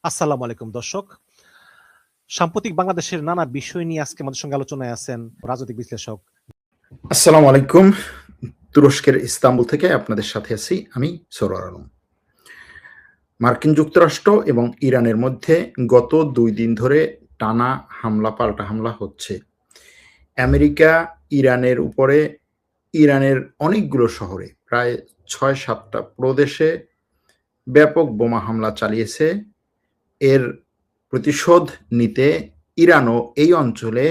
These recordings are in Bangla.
আসসালামু আলাইকুম দর্শক। সাম্প্রতিক বাংলাদেশের নানা বিষয় নিয়ে আজকে আমাদের সঙ্গে আলোচনায় আছেন রাজনৈতিক বিশ্লেষক। আসসালামু আলাইকুম। তুরস্কের ইস্তাম্বুল থেকে আপনাদের সাথে আছি আমি সরোয়ার আলম। মার্কিন যুক্তরাষ্ট্র এবং ইরানের মধ্যে গত 2 দিন ধরে টানা পাল্টা হামলা হচ্ছে। আমেরিকা ইরানের উপরে ইরানের অনেকগুলো শহরে প্রায় 6-7টা প্রদেশে ব্যাপক বোমা হামলা চালিয়েছে। এর প্রতিশোধ নিতে ইরানও এই অঞ্চলে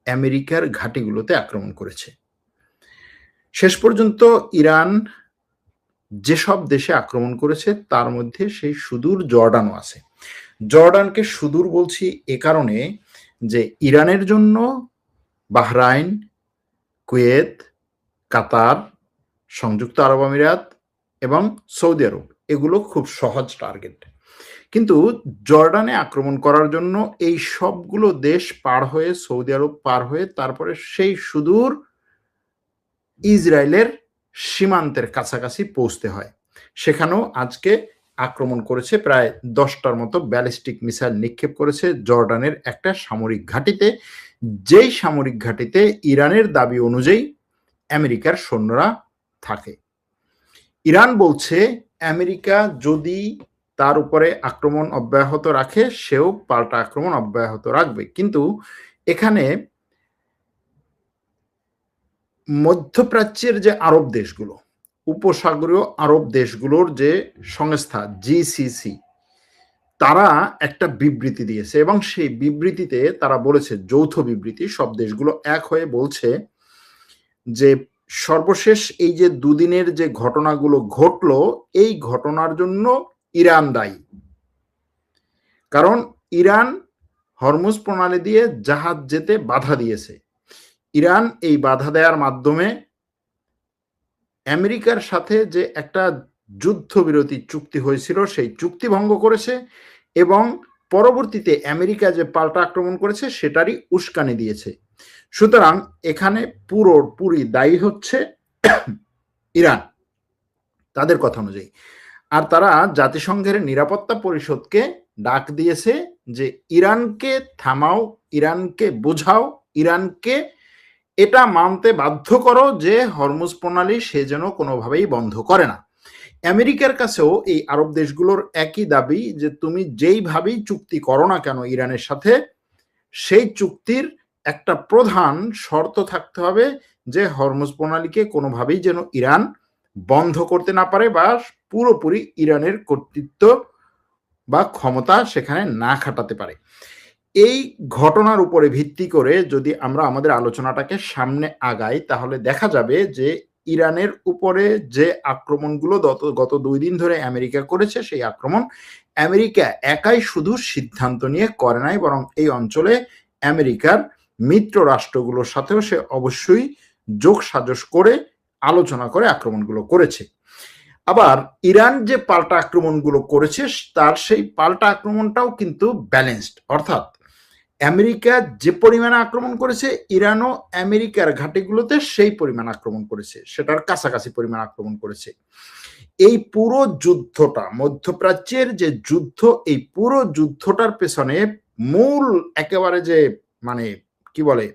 আমেরিকার ঘাঁটিগুলোতে আক্রমণ করেছে। শেষ পর্যন্ত ইরান যেসব দেশে আক্রমণ করেছে তার মধ্যে সেই সুদূর জর্ডানও আছে। জর্ডানকে সুদূর বলছি এ কারণে যে ইরানের জন্য বাহরাইন, কুয়েত, কাতার, সংযুক্ত আরব আমিরাত এবং সৌদি আরব এগুলো খুব সহজ টার্গেট। কিন্তু জর্ডানে আক্রমণ করার জন্য এই সবগুলো দেশ পার হয়ে, সৌদি আরব পার হয়ে, তারপরে সেই সুদূর ইসরায়েলের সীমান্তের কাছাকাছি পৌঁছতে হয়। সেখানেও আজকে আক্রমণ করেছে, প্রায় 10টার মতো ব্যালিস্টিক মিসাইল নিক্ষেপ করেছে জর্ডানের একটা সামরিক ঘাঁটিতে, যেই সামরিক ঘাঁটিতে ইরানের দাবি অনুযায়ী আমেরিকার সৈন্যরা থাকে। ইরান বলছে আমেরিকা যদি তার উপরে আক্রমণ অব্যাহত রাখে সেও পাল্টা আক্রমণ অব্যাহত রাখবে। কিন্তু এখানে মধ্যপ্রাচ্যের যে আরব দেশগুলো, উপসাগরীয় আরব দেশগুলোর যে সংস্থা জিসিসি, তারা একটা বিবৃতি দিয়েছে এবং সেই বিবৃতিতে তারা বলেছে, যৌথ বিবৃতি, সব দেশগুলো এক হয়ে বলছে যে সর্বশেষ এই যে দুদিনের যে ঘটনাগুলো ঘটলো, এই ঘটনার জন্য ইরান দায়ী। কারণ ইরান হরমুজ প্রণালী দিয়ে জাহাজ যেতে বাধা দিয়েছে। ইরান এই বাধা দেওয়ার মাধ্যমে আমেরিকার সাথে যে একটা যুদ্ধবিরতি চুক্তি হয়েছিল সেই চুক্তি ভঙ্গ করেছে এবং পরবর্তীতে আমেরিকা যে পাল্টা আক্রমণ করেছে সেটারই উস্কানি দিয়েছে। সুতরাং এখানে পুরোপুরি দায়ী হচ্ছে ইরান, তাদের কথা অনুযায়ী। আর তারা জাতিসংঘের নিরাপত্তা পরিষদকে ডাক দিয়েছে যে ইরানকে থামাও, ইরানকে বোঝাও, ইরানকে এটা মানতে বাধ্য করো যে হরমুজ প্রণালী সে যেন কোনোভাবেই বন্ধ করে না। আমেরিকার কাছেও এই আরব দেশগুলোর একই দাবি যে তুমি যেইভাবেই চুক্তি করো না কেন ইরানের সাথে, সেই চুক্তির একটা প্রধান শর্ত থাকতে হবে যে হরমুজ প্রণালীকে কোনোভাবেই যেন ইরান বন্ধ করতে না পারে বা পুরোপুরি ইরানের কর্তৃত্ব বা ক্ষমতা সেখানে না খাটাতে পারে। এই ঘটনার উপরে ভিত্তি করে যদি আমরা আমাদের আলোচনাটাকে সামনে আগাই তাহলে দেখা যাবে যে ইরানের উপরে যে আক্রমণগুলো গত 2 দিন ধরে আমেরিকা করেছে, সেই আক্রমণ আমেরিকা একাই শুধু সিদ্ধান্ত নিয়ে করে নাই, বরং এই অঞ্চলে আমেরিকার মিত্র রাষ্ট্রগুলোর সাথেও সে অবশ্যই যোগ সাজস করে আলোচনা করে আক্রমণগুলো করেছে। আবার ইরান যে পাল্টা আক্রমণগুলো করেছে তার সেই পাল্টা আক্রমণটাও কিন্তু ব্যালেন্সড, অর্থাৎ আমেরিকা যে পরিমাণে আক্রমণ করেছে ইরানও আমেরিকার ঘাঁটিগুলোতে সেই পরিমাণ আক্রমণ করেছে, সেটার কাছাকাছি পরিমাণ আক্রমণ করেছে। এই পুরো যুদ্ধটা, মধ্যপ্রাচ্যের যে যুদ্ধ, এই পুরো যুদ্ধটার পেছনে মূল একেবারে যে মানে কি বলে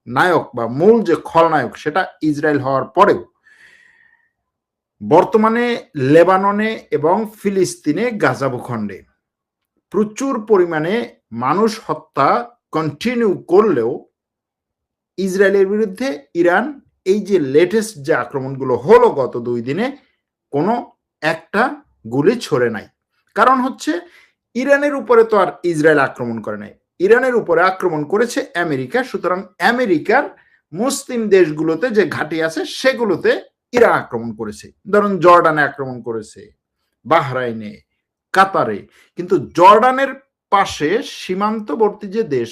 নায়ক বা মূল যে খলনায়ক সেটা ইসরায়েল হওয়ার পরেও বর্তমানে লেবাননে এবং ফিলিস্তিনে গাজা ভূখণ্ডে প্রচুর পরিমাণে মানুষ হত্যা কন্টিনিউ করলেও ইসরায়েলের বিরুদ্ধে ইরান এই যে লেটেস্ট যে আক্রমণগুলো হলো গত 2 দিনে কোনো একটা গুলি ছড়ে নাই। কারণ হচ্ছে ইরানের উপরে তো আর ইসরায়েল আক্রমণ করে নাই, ইরানের উপরে আক্রমণ করেছে আমেরিকা। সুতরাং আমেরিকার মুসলিম দেশগুলোতে যে ঘাঁটি আছে সেগুলোতে ইরান আক্রমণ করেছে। ধরুন জর্ডানে আক্রমণ করেছে, বাহরাইনে, কাতারে। কিন্তু জর্ডানের পাশে সীমান্তবর্তী যে দেশ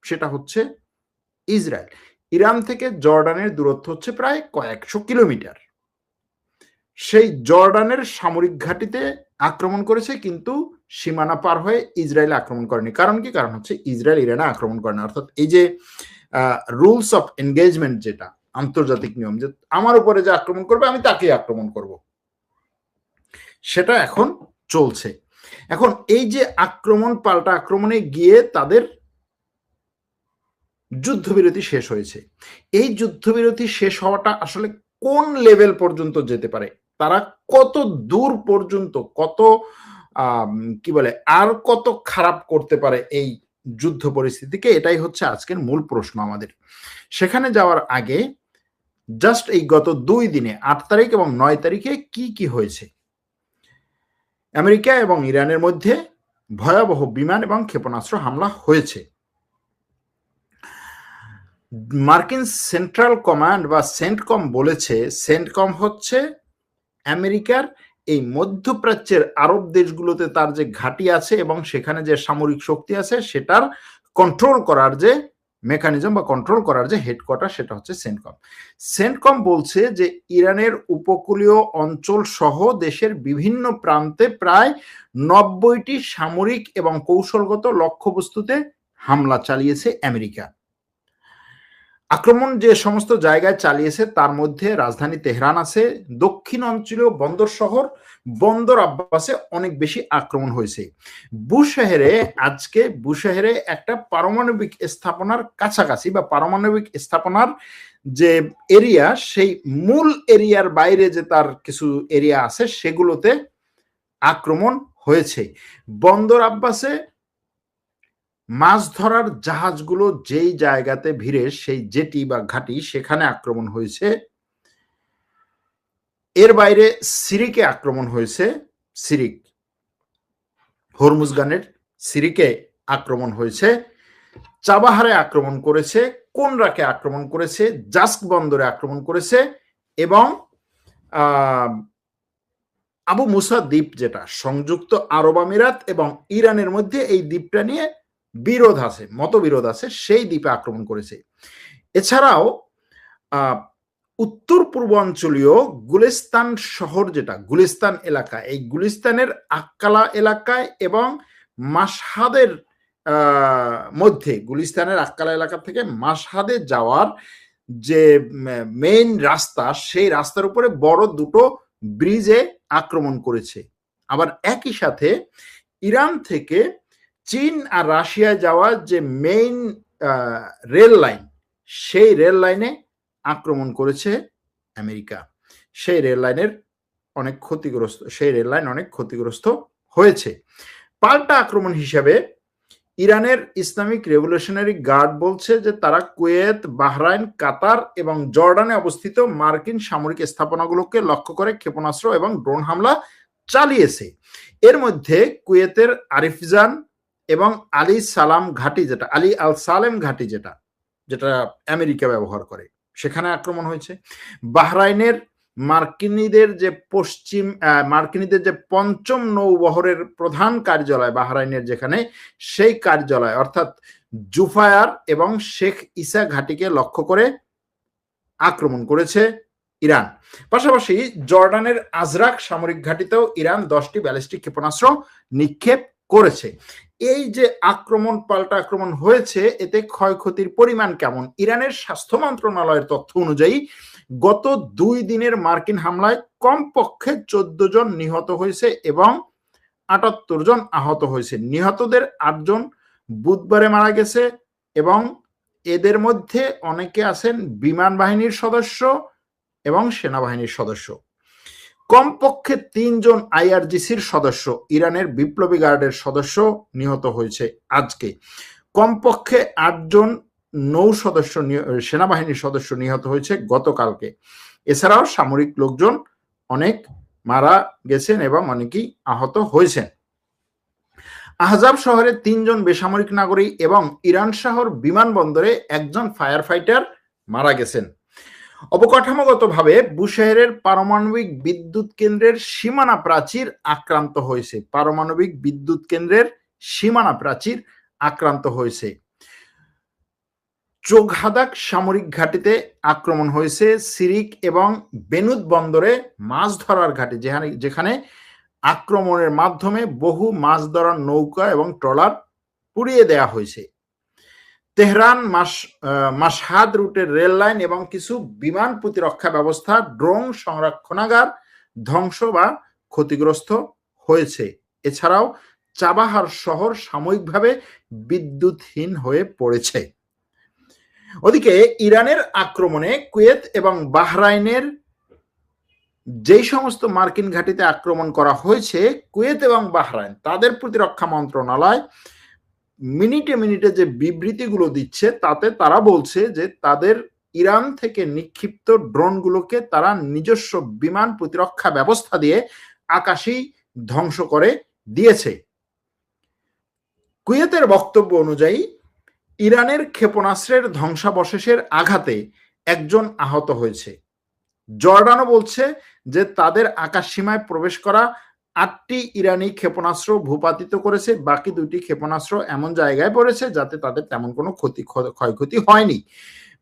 সেটা হচ্ছে ইসরায়েল। ইরান থেকে জর্ডানের দূরত্ব হচ্ছে প্রায় কয়েকশো কিলোমিটার। সেই জর্ডানের সামরিক ঘাঁটিতে আক্রমণ করেছে, কিন্তু সীমানা পার হয়ে ইসরায়েল আক্রমণ করেনি। কারণ কি? কারণ হচ্ছে ইসরায়েল ইরানে আক্রমণ করে না। অর্থাৎ এই যে রুলস অফ এনগেজমেন্ট, যেটা আন্তর্জাতিক নিয়ম, যে আমার উপরে যে আক্রমণ করবে আমি তাকেই আক্রমণ করব, সেটা এখন চলছে। এখন এই যে আক্রমণ, পাল্টা আক্রমণে গিয়ে তাদের যুদ্ধবিরতি শেষ হয়েছে, এই যুদ্ধবিরতি শেষ হওয়াটা আসলে কোন লেভেল পর্যন্ত যেতে পারে, তারা কত দূর পর্যন্ত, কত কি বলে, আর কত খারাপ করতে পারে এই যুদ্ধ পরিস্থিতিকে, এটাই হচ্ছে আজকের মূল প্রশ্ন আমাদের। সেখানে যাওয়ার আগে জাস্ট এই গত 2 দিনে 8 তারিখ এবং 9 তারিখে কি কি হয়েছে। আমেরিকা এবং ইরানের মধ্যে ভয়াবহ বিমান এবং ক্ষেপণাস্ত্র হামলা হয়েছে। মার্কিন সেন্ট্রাল কমান্ড বা সেন্টকম বলেছে, সেন্টকম হচ্ছে আমেরিকার এই মধ্যপ্রাচ্যের আরব দেশগুলোতে তার যে ঘাঁটি আছে এবং সেখানে যে সামরিক শক্তি আছে সেটার কন্ট্রোল করার যে মেকানিজম বা কন্ট্রোল করার যে হেডকোয়ার্টার, সেটা হচ্ছে সেন্টকম। সেন্টকম বলছে যে ইরানের উপকূলীয় অঞ্চল সহ দেশের বিভিন্ন প্রান্তে প্রায় 90টি সামরিক এবং কৌশলগত লক্ষ্যবস্তুতে হামলা চালিয়েছে আমেরিকা। আক্রমণ যে সমস্ত জায়গায় চালিয়েছে তার মধ্যে রাজধানী তেহরান আছে, দক্ষিণ অঞ্চলীয় বন্দর শহর বন্দর আব্বাসে অনেক বেশি আক্রমণ হয়েছে। বুশেহেরে একটা পারমাণবিক স্থাপনার কাছাকাছি বা পারমাণবিক স্থাপনার যে এরিয়া, সেই মূল এরিয়ার বাইরে যে তার কিছু এরিয়া আছে সেগুলোতে আক্রমণ হয়েছে। বন্দর আব্বাসে মাছ ধরার জাহাজগুলো যেই জায়গাতে ভিড়ে, সেই জেটি বা ঘাঁটি, সেখানে আক্রমণ হয়েছে। এর বাইরে সিরিকে আক্রমণ হয়েছে, সিরিক, হরমুজগানের সিরিকে আক্রমণ হয়েছে, চাবাহারে আক্রমণ করেছে, কোনরাকে আক্রমণ করেছে, জাস্ক বন্দরে আক্রমণ করেছে এবং আবু মুসা দ্বীপ, যেটা সংযুক্ত আরব আমিরাত এবং ইরানের মধ্যে এই দ্বীপটা নিয়ে বিরোধ আছে, মতবিরোধ আছে, সেই দ্বীপে আক্রমণ করেছে। এছাড়াও উত্তর পূর্বাঞ্চলীয় গুলিস্তান শহর, যেটা গুলিস্তান এলাকা, এই গুলিস্তানের আক্কালা এলাকায় এবং মাশহাদের মধ্যে, গুলিস্তানের আক্কালা এলাকা থেকে মাশহাদে যাওয়ার যে মেইন রাস্তা, সেই রাস্তার উপরে বড় দুটো ব্রিজে আক্রমণ করেছে। আবার একই সাথে ইরান থেকে চীন আর রাশিয়ায় যাওয়ার যে মেইন রেল লাইন, সেই রেল লাইনে আক্রমণ করেছে আমেরিকা। সেই রেল লাইন অনেক ক্ষতিগ্রস্ত হয়েছে। পাল্টা আক্রমণ হিসাবে ইরানের ইসলামিক রেভলিউশনারি গার্ড বলছে যে তারা কুয়েত, বাহরাইন, কাতার এবং জর্ডানে অবস্থিত মার্কিন সামরিক স্থাপনাগুলোকে লক্ষ্য করে ক্ষেপণাস্ত্র এবং ড্রোন হামলা চালিয়েছে। এর মধ্যে কুয়েতের আরিফজান এবং আলী আল সালেম ঘাঁটি, যেটা আমেরিকা ব্যবহার করে, সেখানে আক্রমণ হয়েছে। বাহরাইনের মার্কিনীদের যে পঞ্চম নৌবহরের প্রধান কার্যালয় বাহরাইনের, যেখানে সেই কার্যালয় অর্থাৎ জুফায়ার এবং শেখ ইসা ঘাঁটিকে লক্ষ্য করে আক্রমণ করেছে ইরান। পাশাপাশি জর্ডানের আজরাক সামরিক ঘাঁটিতেও ইরান 10টি ব্যালিস্টিক ক্ষেপণাস্ত্র নিক্ষেপ করেছে। এই যে আক্রমণ, পাল্টা আক্রমণ হয়েছে, এতে ক্ষয়ক্ষতির পরিমাণ কেমন? ইরানের স্বাস্থ্য মন্ত্রণালয়ের তথ্য অনুযায়ী গত 2 দিনের মার্কিন হামলায় কমপক্ষে 14 জন নিহত হয়েছে এবং 78 জন আহত হয়েছে। নিহতদের 8 জন বুধবারে মারা গেছে এবং এদের মধ্যে অনেকে আছেন বিমান বাহিনীর সদস্য এবং সেনাবাহিনীর সদস্য। কমপক্ষে 3 জন আইআরজিসির সদস্য, ইরানের বিপ্লবী গার্ডের সদস্য নিহত হয়েছে আজকে। কমপক্ষে 8 জন সেনাবাহিনীর সদস্য নিহত হয়েছে গতকালকে। এছাড়াও সামরিক লোকজন অনেক মারা গেছেন এবং অনেকেই আহত হয়েছেন। আহজাব শহরে 3 জন বেসামরিক নাগরিক এবং ইরান শহর বিমানবন্দরে 1 জন ফায়ার ফাইটার মারা গেছেন। অবকাঠামোগতভাবে বুশেহরের পারমাণবিক বিদ্যুৎ কেন্দ্রের সীমানা প্রাচীর আক্রান্ত হয়েছে। পারমাণবিক বিদ্যুৎ কেন্দ্রের সীমানা প্রাচীর আক্রান্ত হয়েছে। চোগহাদাক সামরিক ঘাঁটিতে আক্রমণ হয়েছে। সিরিক এবং বেনুত বন্দরে মাছ ধরার ঘাঁটি, যেখানে আক্রমণের মাধ্যমে বহু মাছ ধরার নৌকা এবং ট্রলার পুড়িয়ে দেওয়া হয়েছে। তেহরান মাশহাদ রুটের রেল লাইন এবং কিছু বিমান প্রতিরক্ষা ব্যবস্থা, ড্রোন সংরক্ষণাগার ধ্বংস বা ক্ষতিগ্রস্ত হয়েছে। এছাড়াও চাবাহার শহর সাময়িকভাবে বিদ্যুৎহীন হয়ে পড়েছে। ওদিকে ইরানের আক্রমণে কুয়েত এবং বাহরাইনের যেই সমস্ত মার্কিন ঘাঁটিতে আক্রমণ করা হয়েছে, কুয়েত এবং বাহরাইন তাদের প্রতিরক্ষা মন্ত্রণালয় মিনিটে মিনিটে যে বিবৃতিগুলো দিচ্ছে তাতে তারা বলছে যে তাদের ইরান থেকে নিক্ষিপ্ত ড্রোনগুলোকে তারা নিজস্ব বিমান প্রতিরক্ষা ব্যবস্থা দিয়ে আকাশেই ধ্বংস করে দিয়েছে। কুয়েতের বক্তব্য অনুযায়ী ইরানের ক্ষেপণাস্ত্রের ধ্বংসাবশেষের আঘাতে একজন আহত হয়েছে। জর্ডানও বলছে যে তাদের আকাশ সীমায় প্রবেশ করা 8টি ইরানি ক্ষেপণাস্ত্র ভূপাতিত করেছে, বাকি 2টি ক্ষেপণাস্ত্র এমন জায়গায় পড়েছে যাতে তাদের তেমন কোনো ক্ষয়ক্ষতি হয়নি।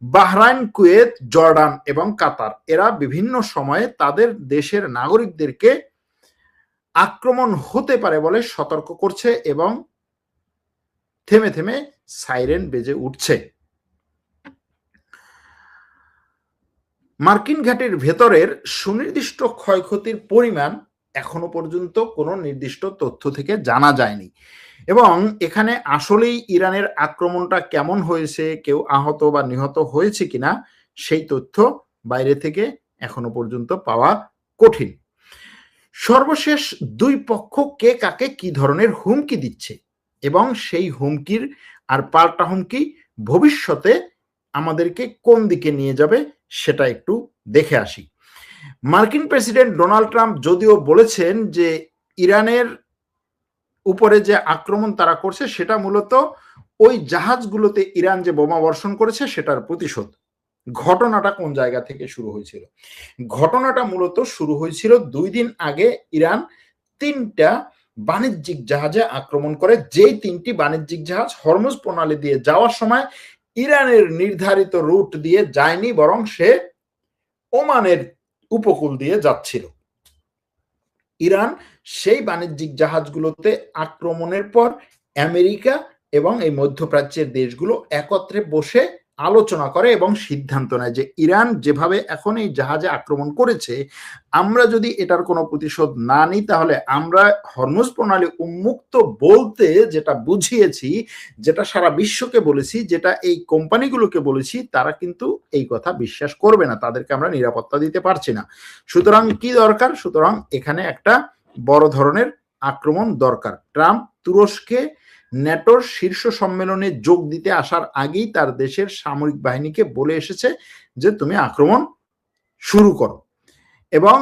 বাহরাইন, কুয়েত, জর্ডান এবং কাতার এরা বিভিন্ন সময়ে তাদের দেশের নাগরিকদেরকে আক্রমণ হতে পারে বলে সতর্ক করছে এবং থেমে থেমে সাইরেন বেজে উঠছে। মার্কিন ঘাঁটির ভেতরের সুনির্দিষ্ট ক্ষয়ক্ষতির পরিমাণ এখনো পর্যন্ত কোনো নির্দিষ্ট তথ্য থেকে জানা যায়নি এবং এখানে আসলেই ইরানের আক্রমণটা কেমন হয়েছে, কেউ আহত বা নিহত হয়েছে কিনা সেই তথ্য বাইরে থেকে এখনো পর্যন্ত পাওয়া কঠিন। সর্বশেষ দুই পক্ষ কে কাকে কি ধরনের হুমকি দিচ্ছে এবং সেই হুমকির আর পাল্টা হুমকি ভবিষ্যতে আমাদেরকে কোন দিকে নিয়ে যাবে সেটা একটু দেখে আসি। মার্কিন প্রেসিডেন্ট ডোনাল্ড ট্রাম্প যদিও বলেছেন যে ইরানের উপরে যে আক্রমণ তারা করছে সেটা মূলত ওই জাহাজগুলোতে ইরান যে বোমা বর্ষণ করেছে সেটার প্রতিশোধ। ঘটনাটা কোন জায়গা থেকে শুরু হয়েছিল? ঘটনাটা মূলত শুরু হয়েছিল 2 দিন আগে। ইরান 3টা বাণিজ্যিক জাহাজে আক্রমণ করে, যেই 3টি বাণিজ্যিক জাহাজ হরমুজ প্রণালী দিয়ে যাওয়ার সময় ইরানের নির্ধারিত রুট দিয়ে যায়নি, বরং সে ওমানের উপকূল দিয়ে যাচ্ছিল। ইরান সেই বাণিজ্যিক জাহাজগুলোতে আক্রমণের পর আমেরিকা এবং এই মধ্যপ্রাচ্যের দেশগুলো একত্রে বসে আলোচনা করে এবং সিদ্ধান্ত নেয় যে ইরান যেভাবে এখন এই জাহাজে আক্রমণ করেছে, আমরা যদি এটার কোনো প্রতিশোধ না নিই তাহলে আমরা হরমুজ প্রণালী উন্মুক্ত বলতে যেটা বুঝিয়েছি, যেটা সারা বিশ্বকে বলেছি, যেটা এই কোম্পানিগুলোকে বলেছি, তারা কিন্তু এই কথা বিশ্বাস করবে না, তাদেরকে আমরা নিরাপত্তা দিতে পারছি না। সুতরাং কি দরকার? সুতরাং এখানে একটা বড় ধরনের আক্রমণ দরকার। ট্রাম্প তুরস্কে ন্যাটোর শীর্ষ সম্মেলনে যোগ দিতে আসার আগেই তার দেশের সামরিক বাহিনীকে বলে এসেছে যে তুমি আক্রমণ শুরু করো, এবং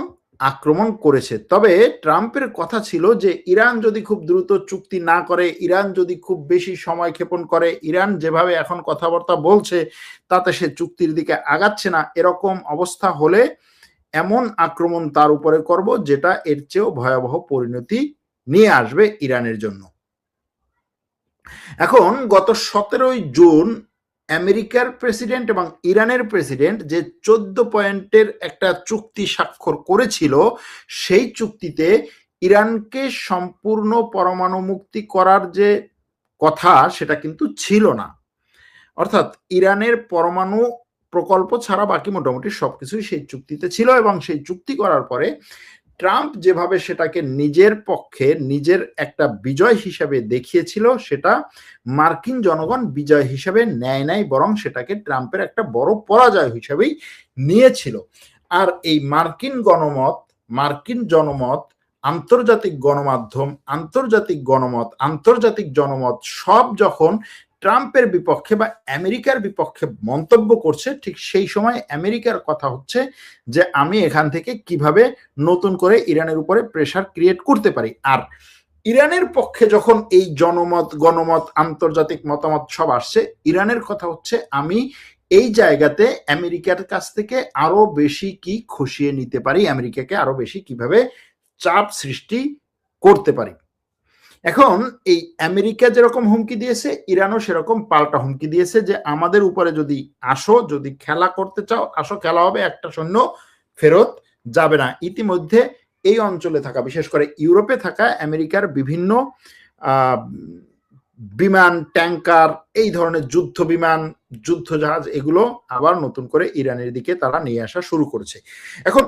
আক্রমণ করেছে। তবে ট্রাম্পের কথা ছিল যে ইরান যদি খুব দ্রুত চুক্তি না করে, ইরান যদি খুব বেশি সময় ক্ষেপণ করে, ইরান যেভাবে এখন কথাবার্তা বলছে তাতে সে চুক্তির দিকে আগাচ্ছে না, এরকম অবস্থা হলে এমন আক্রমণ তার উপরে করব যেটা এর চেয়েও ভয়াবহ পরিণতি নিয়ে আসবে ইরানের জন্য। এখন গত 17ই জুন আমেরিকার প্রেসিডেন্ট এবং ইরানের প্রেসিডেন্ট যে 14 পয়েন্টের একটা চুক্তি স্বাক্ষর করেছিল, সেই চুক্তিতে ইরানকে সম্পূর্ণ পরমাণু মুক্তি করার যে কথা সেটা কিন্তু ছিল না। অর্থাৎ ইরানের পরমাণু প্রকল্প ছাড়া বাকি মোটামুটি সবকিছুই সেই চুক্তিতে ছিল এবং সেই চুক্তি করার পরে ট্রাম্প যেভাবে সেটাকে নিজের পক্ষে নিজের একটা বিজয় হিসাবে দেখিয়েছিল, সেটা মার্কিন জনগণ বিজয় হিসাবে নেয় নাই, বরং সেটাকে ট্রাম্পের একটা বড় পরাজয় হিসাবেই নিয়েছিল। আর এই মার্কিন গণমত, মার্কিন জনমত, আন্তর্জাতিক গণমাধ্যম, আন্তর্জাতিক জনমত সব যখন ট্রাম্পের বিপক্ষে বা আমেরিকার বিপক্ষে মন্তব্য করছে, ঠিক সেই সময় আমেরিকার কথা হচ্ছে যে আমি এখান থেকে কিভাবে নতুন করে ইরানের উপরে প্রেসার ক্রিয়েট করতে পারি। আর ইরানের পক্ষে যখন এই জনমত, গণমত, আন্তর্জাতিক মতামত সব আসছে, ইরানের কথা হচ্ছে আমি এই জায়গাতে আমেরিকার কাছ থেকে আরো বেশি কি খুশিয়ে নিতে পারি, আমেরিকাকে আরো বেশি কিভাবে চাপ সৃষ্টি করতে পারি। এখন এই আমেরিকা যেরকম হুমকি দিয়েছে, ইরানও সেরকম পাল্টা হুমকি দিয়েছে যে আমাদের উপরে যদি আসো, যদি খেলা করতে চাও আসো, খেলা হবে, একটা সৈন্য ফেরত যাবে না। ইতিমধ্যে এই অঞ্চলে থাকা, বিশেষ করে ইউরোপে থাকা আমেরিকার বিভিন্ন বিমান, ট্যাঙ্কার, এই ধরনের যুদ্ধ বিমান, যুদ্ধ জাহাজ, এগুলো আবার নতুন করে ইরানের দিকে তারা নিয়ে আসা শুরু করেছে। এখন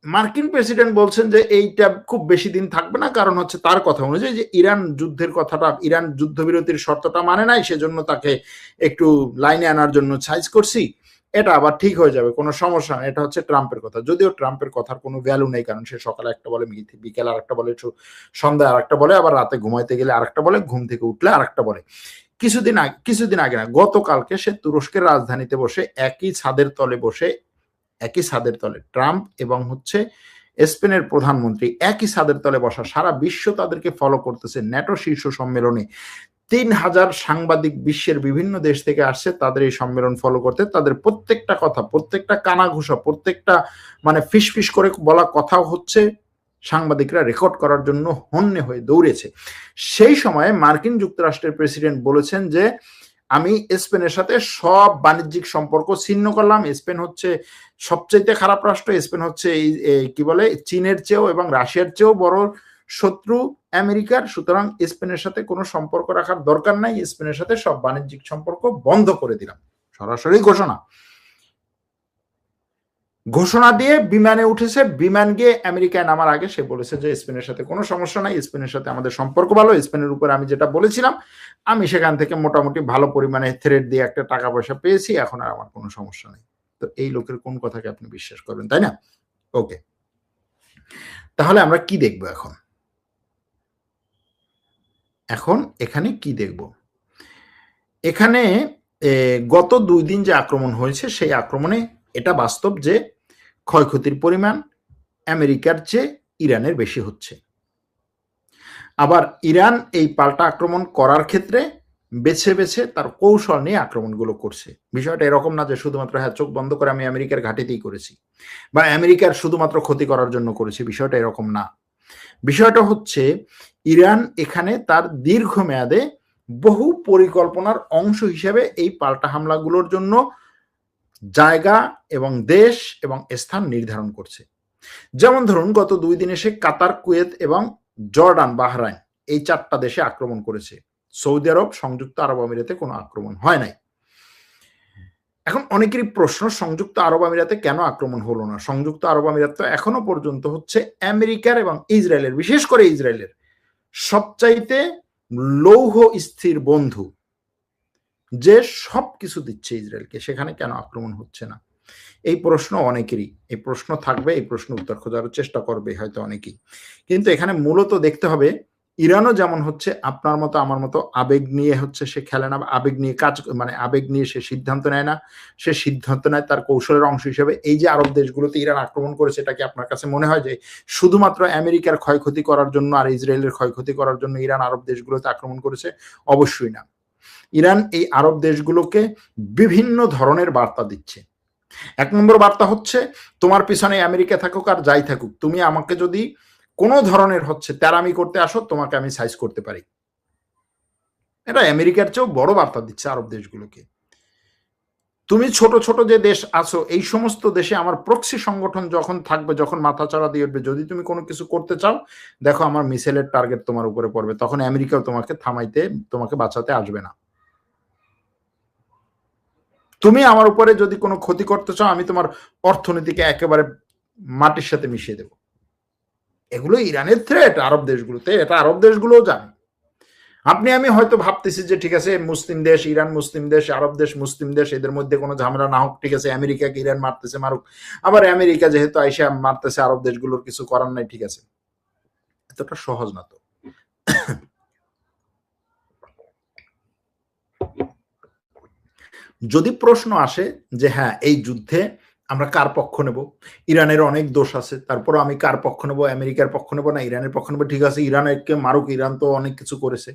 মার্কিন প্রেসিডেন্ট বলছেন যে এইটা খুব বেশি দিন থাকবে না, কারণ হচ্ছে তার কথা অনুযায়ী যে ইরান যুদ্ধের কথাটা, ইরান যুদ্ধবিরতির শর্তটা মানে নাই, সেজন্য তাকে একটু লাইনে আনার জন্য সাইজ করছি, এটা আবার ঠিক হয়ে যাবে, কোনো সমস্যা নেই। এটা হচ্ছে ট্রাম্পের কথা, যদিও ট্রাম্পের কথার কোনো ভ্যালু নেই, কারণ সে সকালে একটা বলে, বিকেলে আরেকটা বলে, সন্ধ্যায় আরেকটা বলে, আবার রাতে ঘুমাইতে গেলে আরেকটা বলে, ঘুম থেকে উঠলে আরেকটা বলে। কিছুদিন আগে না, গতকালকে সে তুরস্কের রাজধানীতে বসে একই ছাদের তলে ট্রাম্প এবং হচ্ছে স্পেনের প্রধানমন্ত্রী একই ছাদের তলে বসা, সারা বিশ্ব তাদেরকে ফলো করতেছে। ন্যাটো শীর্ষ সম্মেলনে 3000 সাংবাদিক বিশ্বের বিভিন্ন দেশ থেকে আসছে তাদের এই সম্মেলন ফলো করতে। তাদের প্রত্যেকটা কথা, প্রত্যেকটা কানাঘুষা, প্রত্যেকটা মানে ফিসফিস করে বলা কথা হচ্ছে সাংবাদিকরা রেকর্ড করার জন্য হন্যে হয়ে দৌড়েছে। সেই সময়ে মার্কিন যুক্তরাষ্ট্রের প্রেসিডেন্ট বলেছেন যে আমি স্পেনের সাথে সব বাণিজ্যিক সম্পর্ক ছিন্ন করলাম। স্পেন হচ্ছে সবচেয়ে খারাপ রাষ্ট্র। স্পেন হচ্ছে কি বলে, চীনের চেয়েও এবং রাশিয়ার চেয়েও বড় শত্রু আমেরিকার। সুতরাং স্পেনের সাথে কোনো সম্পর্ক রাখার দরকার নাই, স্পেনের সাথে সব বাণিজ্যিক সম্পর্ক বন্ধ করে দিলাম। সরাসরি ঘোষণা দিয়ে বিমানে উঠেছে। বিমান গিয়ে আমেরিকায় নামার আগে সে বলেছে যে স্পেনের সাথে কোনো সমস্যা নাই, স্পেনের সাথে আমাদের সম্পর্ক ভালো, স্পেনের উপর আমি যেটা বলেছিলাম আমি সেখান থেকে মোটামুটি ভালো পরিমাণে থ্রেড দিয়ে একটা টাকা পয়সা পেয়েছি, এখন আর আমার কোনো সমস্যা নেই। তো এই লোকের কোন কথাকে আপনি বিশ্বাস করবেন, তাই না? ওকে, তাহলে আমরা কি দেখব এখন এখানে কি দেখব? এখানে গত 2 দিন যে আক্রমণ হয়েছে সেই আক্রমণে এটা বাস্তব যে ক্ষয়ক্ষতির পরিমাণ আমেরিকার চেয়ে ইরানের বেশি হচ্ছে। আবার ইরান এই পাল্টা আক্রমণ করার ক্ষেত্রে বেছে বেছে তার কৌশল নিয়ে আক্রমণগুলো করছে। বিষয়টা এরকম না যে শুধুমাত্র হ্যাঁ চোখ বন্ধ করে আমি আমেরিকার ঘাঁটিতেই করেছি বা আমেরিকার শুধুমাত্র ক্ষতি করার জন্য করেছি, বিষয়টা এরকম না। বিষয়টা হচ্ছে ইরান এখানে তার দীর্ঘমেয়াদে বহু পরিকল্পনার অংশ হিসেবে এই পাল্টা হামলাগুলোর জন্য জায়গা এবং দেশ এবং স্থান নির্ধারণ করছে। যেমন ধরুন গত 2 দিনে সে কাতার, কুয়েত এবং জর্ডান, বাহরাইন এই 4টা দেশে আক্রমণ করেছে। সৌদি আরব, সংযুক্ত আরব আমিরাতে কোনো আক্রমণ হয় নাই। এখন অনেকেরই প্রশ্ন, সংযুক্ত আরব আমিরাতে কেন আক্রমণ হলো না? সংযুক্ত আরব আমিরাত তো এখনো পর্যন্ত হচ্ছে আমেরিকার এবং ইসরায়েলের, বিশেষ করে ইসরায়েলের সবচাইতে লৌহ স্থির বন্ধু, যে সবকিছু দিচ্ছে ইসরায়েলকে, সেখানে কেন আক্রমণ হচ্ছে না? এই প্রশ্ন অনেকেরই, এই প্রশ্ন থাকবে, এই প্রশ্ন উত্তর খোঁজার চেষ্টা করবে হয়তো অনেকেই। কিন্তু এখানে মূলত দেখতে হবে ইরানও যেমন হচ্ছে আপনার মতো আমার মতো আবেগ নিয়ে হচ্ছে সে খেলে না, আবেগ নিয়ে মানে আবেগ নিয়ে সে সিদ্ধান্ত নেয় না। সে সিদ্ধান্ত নেয় তার কৌশলের অংশ হিসেবে। এই যে আরব দেশগুলোতে ইরান আক্রমণ করেছে, এটা কি আপনার কাছে মনে হয় যে শুধুমাত্র আমেরিকার ক্ষয়ক্ষতি করার জন্য আর ইসরায়েলের ক্ষয়ক্ষতি করার জন্য ইরান আরব দেশগুলোতে আক্রমণ করেছে? অবশ্যই না। ইরান এই আরব দেশগুলোকে বিভিন্ন ধরনের বার্তা দিচ্ছে। 1 নম্বর বার্তা হচ্ছে তোমার পিছনে আমেরিকা থাকুক আর যাই থাকুক, তুমি আমাকে যদি কোনো ধরনের হচ্ছে তেরামি করতে আসো, তোমাকে আমি সাইজ করতে পারি। এটা আমেরিকার চেয়েও বড় বার্তা দিচ্ছে আরব দেশগুলোকে। তুমি ছোট ছোট যে দেশ আছো, এই সমস্ত দেশে আমার প্রক্সি সংগঠন যখন থাকবে, যখন মাথাচাড়া দিয়ে উঠবে, যদি তুমি কোনো কিছু করতে চাও, দেখো আমার মিসাইলের টার্গেট তোমার উপরে পড়বে, তখন আমেরিকাও তোমাকে থামাইতে, তোমাকে বাঁচাতে আসবে না। তুমি আমার উপরে যদি কোনো ক্ষতি করতে চাও, আমি তোমার অর্থনীতিকে একেবারে মাটির সাথে মিশিয়ে দেব। এগুলো ইরানের থ্রেট আরব দেশগুলোতে, এটা আরব দেশগুলোও জানে। আপনি আমি হয়তো ভাবতেছি যে ঠিক আছে, মুসলিম দেশ, ইরান মুসলিম দেশ, আরব দেশ মুসলিম দেশ, এদের মধ্যে কোনো ঝামেলা না হোক, ঠিক আছে, আমেরিকাকে ইরান মারতেছে মারুক, আবার আমেরিকা যেহেতু আইসা মারতেছে আরব দেশগুলোর কিছু করার নাই, ঠিক আছে। এতটা সহজ না তো। যদি প্রশ্ন আসে যে হ্যাঁ এই যুদ্ধে আমরা কার পক্ষ নেব, ইরানের অনেক দোষ আছে, তারপর আমি কার পক্ষ নেব, আমেরিকার পক্ষ নেব না ইরানের পক্ষ নেব? ঠিক আছে, ইরানকে মারুক, ইরান তো অনেক কিছু করেছে।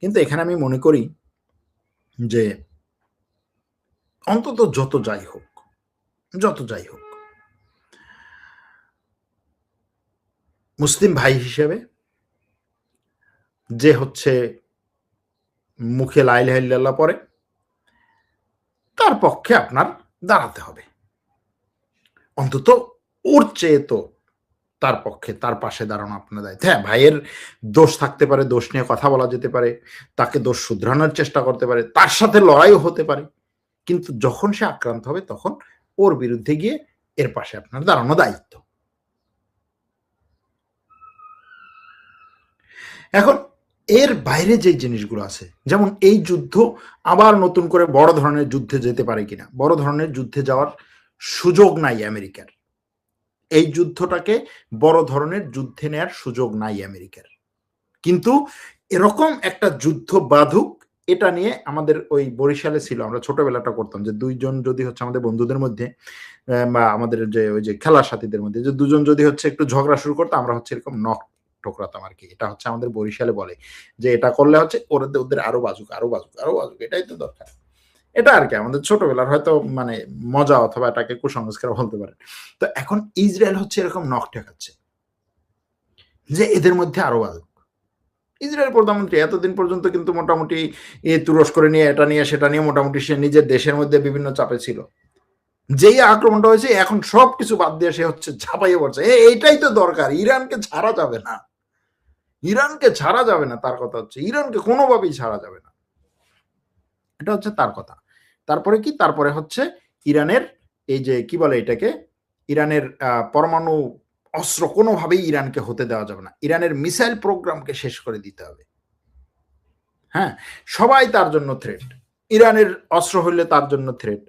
কিন্তু এখানে আমি মনে করি যে অন্তত যত যাই হোক, মুসলিম ভাই হিসেবে যে হচ্ছে মুখে লা ইলাহা ইল্লাল্লাহ পড়ে, তার পক্ষে আপনার দাঁড়াতে হবে। অন্তত ওর চেয়ে তো তার পক্ষে, তার পাশে দাঁড়ানো আপনার দায়িত্ব। হ্যাঁ, ভাইয়ের দোষ থাকতে পারে, দোষ নিয়ে কথা বলা যেতে পারে, তাকে দোষ শুধরানোর চেষ্টা করতে পারে, তার সাথে লড়াইও হতে পারে, কিন্তু যখন সে আক্রান্ত হবে তখন ওর বিরুদ্ধে গিয়ে এর পাশে আপনার দাঁড়ানো দায়িত্ব। এখন এর বাইরে যে জিনিসগুলো আছে, যেমন এই যুদ্ধ আবার নতুন করে বড় ধরনের যুদ্ধে যেতে পারে কিনা, বড় ধরনের যুদ্ধে যাওয়ার সুযোগ নাই আমেরিকার। এই যুদ্ধটাকে বড় ধরনের যুদ্ধে নেয়ার সুযোগ নাই আমেরিকার। কিন্তু এরকম একটা যুদ্ধ বাধুক, এটা নিয়ে আমাদের ওই বরিশালে ছিল, আমরা ছোটবেলাটা করতাম যে দুইজন যদি হচ্ছে আমাদের বন্ধুদের মধ্যে বা আমাদের যে ওই যে খেলার সাথীদের মধ্যে যে দুজন যদি হচ্ছে একটু ঝগড়া শুরু করতো, আমরা হচ্ছে এরকম নখ ঠোকরাতাম আর কি। এটা হচ্ছে আমাদের বরিশালে বলে যে এটা করলে হচ্ছে ওদের আরো বাজুক আরো বাজুক আরো বাজুক, এটাই তো দরকার। এটা আর কি আমাদের ছোটবেলার হয়তো মানে মজা, অথবা এটাকে কুসংস্কার বলতে পারেন। তো এখন ইসরায়েল হচ্ছে এরকম নখ ঠেকাচ্ছে যে এদের মধ্যে আরো বাজুক। ইসরায়েল প্রধানমন্ত্রী এতদিন পর্যন্ত কিন্তু মোটামুটি তুরস্ক নিয়ে এটা নিয়ে সেটা নিয়ে মোটামুটি সে নিজের দেশের মধ্যে বিভিন্ন চাপে ছিল। যেই আক্রমণটা হয়েছে এখন সবকিছু বাদ দিয়ে সে হচ্ছে ঝাঁপাইয়ে পড়ছে। এইটাই তো দরকার, ইরানকে ছাড়া যাবে না, ইরানকে ছাড়া যাবে না। তার কথা হচ্ছে ইরানকে কোনোভাবেই ছাড়া যাবে না, এটা হচ্ছে তার কথা। তারপরে কি, তারপরে হচ্ছে ইরানের এই যে কি বলে এটাকে, ইরানের পরমাণু অস্ত্র কোনোভাবেই ইরানকে হতে দেওয়া যাবে না, ইরানের মিসাইল প্রোগ্রামকে শেষ করে দিতে হবে। হ্যাঁ, সবাই তার জন্য থ্রেট, ইরানের অস্ত্র হইলে তার জন্য থ্রেট,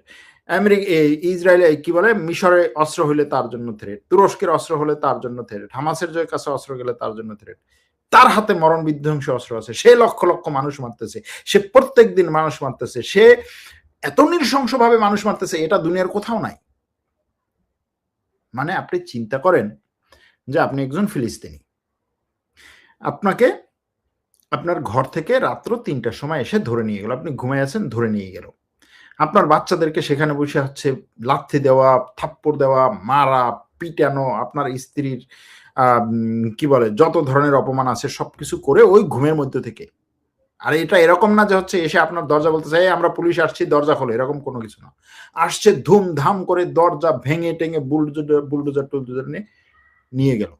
আমেরিকা ইসরায়েলে কি বলে মিশরে অস্ত্র হইলে তার জন্য থ্রেট, তুরস্কের অস্ত্র হলে তার জন্য থ্রেট, হামাসের যে কাছে অস্ত্র গেলে তার জন্য থ্রেট। তার হাতে মরণ বিধ্বংসী অস্ত্র আছে, সে লক্ষ লক্ষ মানুষ মারতেছে, সে প্রত্যেক দিন মানুষ মারতেছে, সে এত নৃশংসভাবে মানুষ মারতেছে, এটা দুনিয়ার কোথাও নাই। মানে আপনি চিন্তা করেন যে আপনি একজন ফিলিস্তিনি, আপনাকে আপনার ঘর থেকে রাত্র ৩টার সময় এসে ধরে নিয়ে গেল, আপনি ঘুমায় আছেন, ধরে নিয়ে গেল, আপনার বাচ্চাদেরকে সেখানে বসে হচ্ছে লাথি দেওয়া, থাপ্পড় দেওয়া, মারা, পিটানো, আপনার স্ত্রীর কি বলে যত ধরনের অপমান আছে সবকিছু করে ওই ঘুমের মধ্যে থেকে। আর এটা এরকম না যে হচ্ছে এসে আপনার দরজা বলতেছে এই আমরা পুলিশ আসছি দরজা খোলো, এরকম কোনো কিছু না। আসছে ধুমধাম করে দরজা ভেঙে টেঙে বুলডোজার টুলডোজার নিয়ে গেল।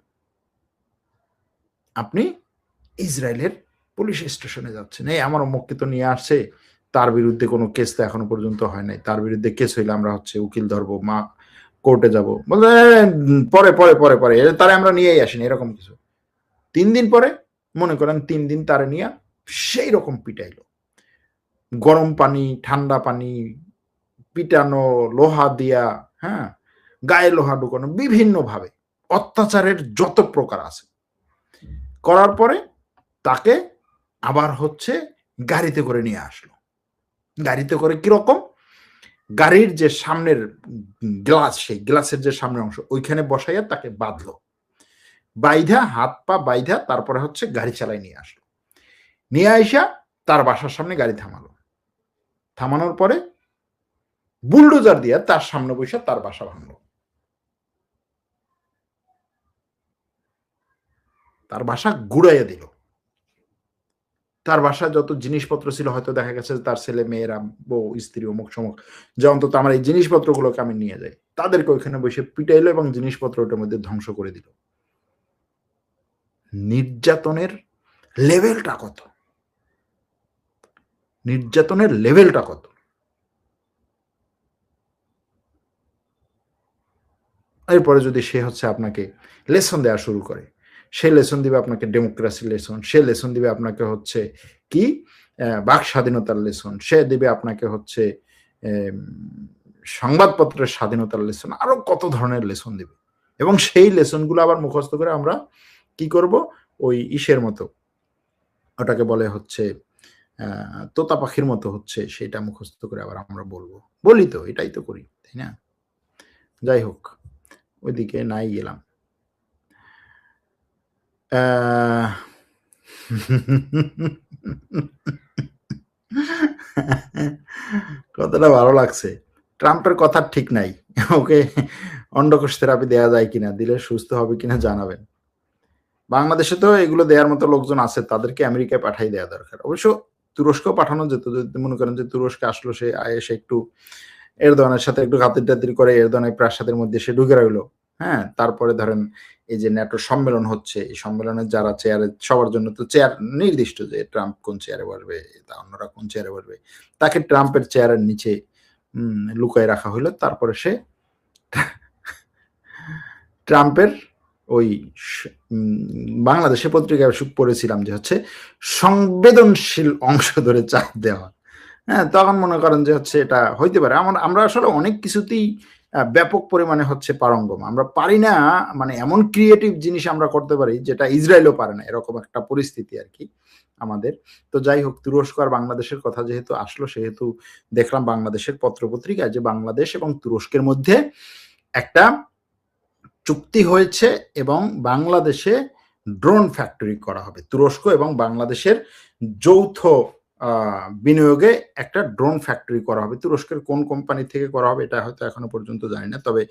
আপনি ইসরায়েলের পুলিশ স্টেশনে যাচ্ছেন, এই আমার অমুককে তো নিয়ে আসছে, তার বিরুদ্ধে কোনো কেস তো এখনো পর্যন্ত হয় নাই, তার বিরুদ্ধে কেস হইলে আমরা হচ্ছে উকিল ধরবো, মা কোর্টে যাবো, বলতে পরে পরে পরে পরে তারে আমরা নিয়েই আসিনি, এরকম কিছু। 3 দিন পরে মনে করেন 3 দিন তারে নিয়ে সেই রকম পিটাইলো, গরম পানি ঠান্ডা পানি পিটানো, লোহা দিয়া, হ্যাঁ গায়ে লোহা ঢুকানো, বিভিন্ন ভাবে অত্যাচারের যত প্রকার আছে করার পরে তাকে আবার হচ্ছে গাড়িতে করে নিয়ে আসলো। গাড়িতে করে কিরকম, গাড়ির যে সামনের গ্লাস, সেই গ্লাসের যে সামনের অংশ ওইখানে বসাইয়া তাকে বাঁধলো, বাইধা হাত পা বাইধা তারপরে হচ্ছে গাড়ি চালায় নিয়ে আসলো, নিয়ে আইসা তার বাসার সামনে গাড়ি থামালো, থামানোর পরে বুলডোজার দিয়ে তার সামনে বসে তার বাসা ভাঙলো, তার বাসা গুড়াইয়া দিল, তার বাসায় যত জিনিসপত্র ছিল হয়তো দেখা গেছে তার ছেলে মেয়েরা বউ স্ত্রী অমুক সমুক যে অন্তত আমার এই জিনিসপত্রগুলোকে আমি নিয়ে যাই, তাদেরকে ওইখানে বসে পিটাইলো এবং জিনিসপত্র ওটার মধ্যে ধ্বংস করে দিল। নির্যাতনের লেভেলটা কত, নির্যাতনের লেভেলটা কত। এরপরে যদি সে হচ্ছে আপনাকে লেসন দেওয়া শুরু করে, সে লেসন দিবে আপনাকে ডেমোক্রেসি লেসন, সে লেসন দিবে আপনাকে হচ্ছে কি বাক স্বাধীনতার লেসন, সে দিবে আপনাকে হচ্ছে সংবাদপত্রের স্বাধীনতার লেসন, আরো কত ধরনের লেসন দিবে। এবং সেই লেসনগুলো আবার মুখস্থ করে আমরা কি করব, ওই ইসের মতো ওটাকে বলে হচ্ছে তোতা পাখির মতো হচ্ছে সেটা মুখস্থ করে আবার আমরা বলবো, বলি তো এটাই তো করি, তাই না? যাই হোক, ওইদিকে নাই গেলাম। কথাটা ভালো লাগছে, ট্রাম্পের কথা ঠিক নাই, ওকে অন্ডকোষ থেরাপি দেওয়া যায় কিনা, দিলে সুস্থ হবে কিনা জানাবেন। বাংলাদেশে তো এগুলো দেওয়ার মতো লোকজন আছে, তাদেরকে আমেরিকায় পাঠাই দেওয়া দরকার। অবশ্য তুরস্ক পাঠানো যেত, যদি মনে করেন যে তুরস্কে আসলো, সে এসে একটু এরদোয়ানের সাথে একটু খাতির টাতির করে এরদোয়ানের প্রাসাদের মধ্যে সে ঢুকে রইলো, হ্যাঁ তারপরে ধরেন এই যে ন্যাটো সম্মেলন হচ্ছে, এই সম্মেলনের যারা চেয়ারে, সবার জন্য তো চেয়ার নির্দিষ্ট যে ট্রাম্প কোন চেয়ারে বসবে, অন্যরা কোন চেয়ারে বসবে, তাকে ট্রাম্পের চেয়ারের নিচে লুকায় রাখা হইলো, তারপরে সে ট্রাম্পের ওই বাংলাদেশের পত্রিকায় পড়েছিলাম যে হচ্ছে সংবেদনশীল অংশ ধরে চাপ দেওয়া। হ্যাঁ, তখন মনে করেন যে হচ্ছে এটা হইতে পারে। আমরা আসলে অনেক কিছুতেই ব্যাপক পরিমাণে হচ্ছে পারঙ্গম। আমরা পারি না, মানে এমন ক্রিয়েটিভ জিনিস আমরা করতে পারি যেটা ইসরায়েলও পারে না, এরকম একটা পরিস্থিতি আর কি আমাদের। তো যাই হোক, তুরস্ক আর বাংলাদেশের কথা যেহেতু আসলো, সেহেতু দেখলাম বাংলাদেশের পত্রপত্রিকায় যে বাংলাদেশ এবং তুরস্কের মধ্যে একটা চুক্তি হয়েছে এবং বাংলাদেশে ড্রোন ফ্যাক্টরি করা হবে। তুরস্ক এবং বাংলাদেশের যৌথ বিনিয়োগে একটা ড্রোন ফ্যাক্টরি করা হবে। তুরস্কের কোন কোম্পানি থেকে করা হবে এটা হয়তো এখনো পর্যন্ত জানি না, তবে